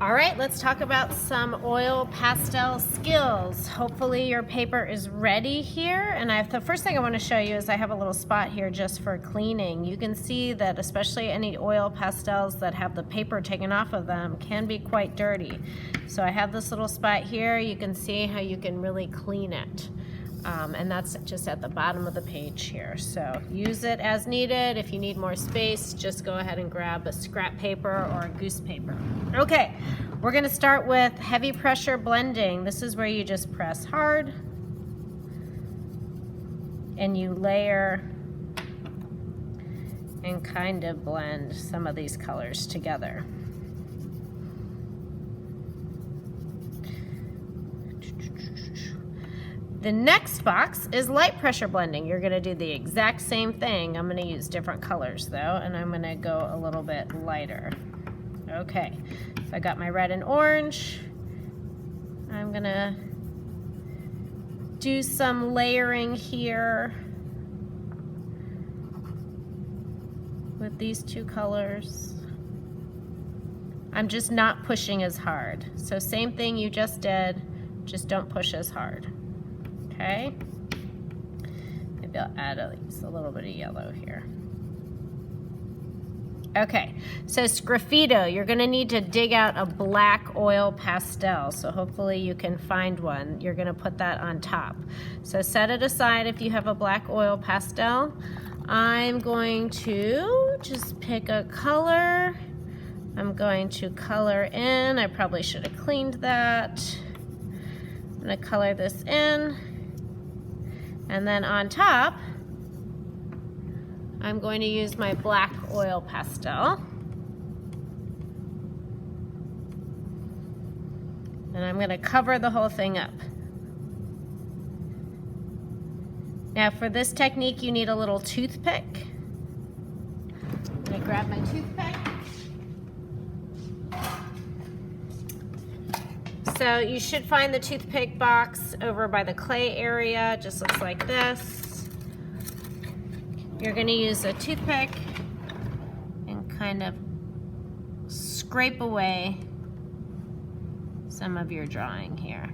All right, let's talk about some oil pastel skills. Hopefully your paper is ready here. And the first thing I want to show you is I have a little spot here just for cleaning. You can see that especially any oil pastels that have the paper taken off of them can be quite dirty. So I have this little spot here. You can see how you can really clean it. And that's just at the bottom of the page here. So use it as needed. If you need more space, just go ahead and grab a scrap paper or a goose paper. Okay, we're gonna start with heavy pressure blending. This is where you just press hard and you layer and kind of blend some of these colors together. The next box is light pressure blending. You're gonna do the exact same thing. I'm gonna use different colors though, and I'm gonna go a little bit lighter. Okay, so I got my red and orange. I'm gonna do some layering here with these two colors. I'm just not pushing as hard. So same thing you just did, just don't push as hard. Okay, maybe I'll add a little bit of yellow here. Okay, so sgraffito, you're gonna need to dig out a black oil pastel. So hopefully you can find one. You're gonna put that on top. So set it aside if you have a black oil pastel. I'm going to just pick a color. I'm going to color in. I probably should have cleaned that. I'm gonna color this in. And then on top, I'm going to use my black oil pastel. And I'm going to cover the whole thing up. Now for this technique, you need a little toothpick. I'm going to grab my toothpick. So you should find the toothpick box over by the clay area. It just looks like this. You're gonna use a toothpick and kind of scrape away some of your drawing here.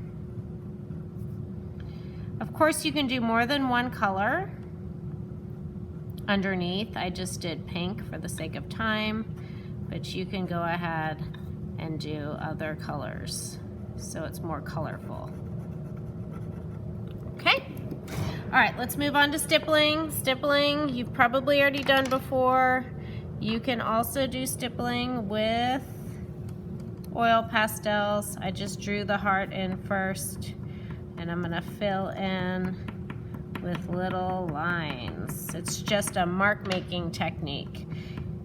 Of course, you can do more than one color underneath. I just did pink for the sake of time, but you can go ahead and do other colors, so it's more colorful. Okay, all right, let's move on to stippling. Stippling, you've probably already done before. You can also do stippling with oil pastels. I just drew the heart in first, and I'm gonna fill in with little lines. It's just a mark-making technique.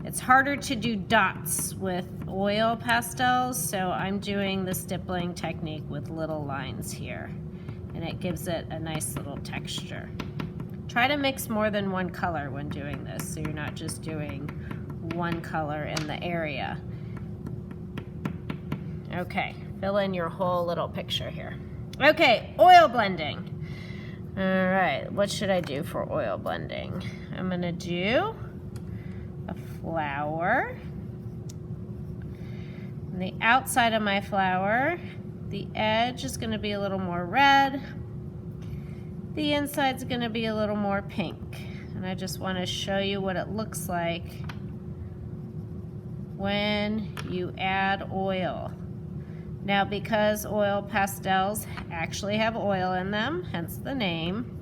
It's harder to do dots with oil pastels, so I'm doing the stippling technique with little lines here, and it gives it a nice little texture. Try to mix more than one color when doing this, so you're not just doing one color in the area. Okay, fill in your whole little picture here. Okay, oil blending. All right, what should I do for oil blending? I'm gonna do a flower. On the outside of my flower, the edge is going to be a little more red. The inside's going to be a little more pink. And I just want to show you what it looks like when you add oil. Now, because oil pastels actually have oil in them, hence the name,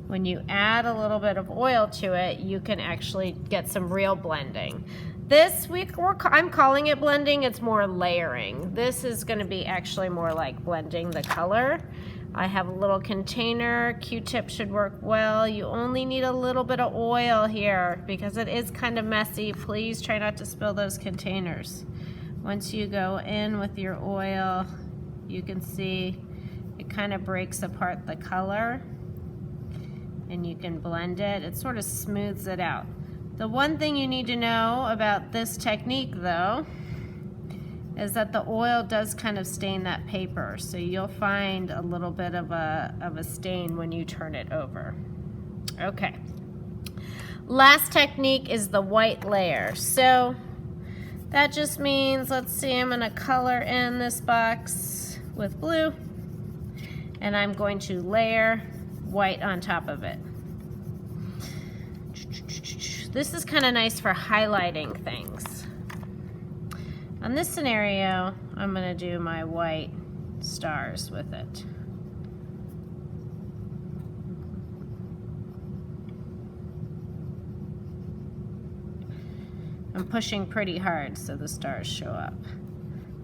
when you add a little bit of oil to it, you can actually get some real blending. This week, I'm calling it blending, it's more layering. This is gonna be actually more like blending the color. I have a little container, Q-tip should work well. You only need a little bit of oil here because it is kind of messy. Please try not to spill those containers. Once you go in with your oil, you can see it kind of breaks apart the color, and you can blend it. It sort of smooths it out. The one thing you need to know about this technique though is that the oil does kind of stain that paper, so you'll find a little bit of a stain when you turn it over. Okay, last technique is the white layer. So That just means, let's see, I'm gonna color in this box with blue, and I'm going to layer white on top of it. This is kind of nice for highlighting things. On this scenario, I'm gonna do my white stars with it. I'm pushing pretty hard so the stars show up.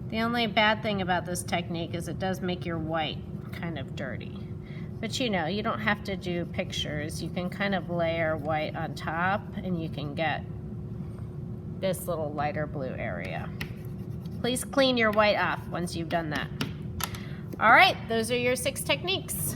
The only bad thing about this technique is it does make your white kind of dirty. But you know, you don't have to do pictures. You can kind of layer white on top and you can get this little lighter blue area. Please clean your white off once you've done that. All right, those are your 6 techniques.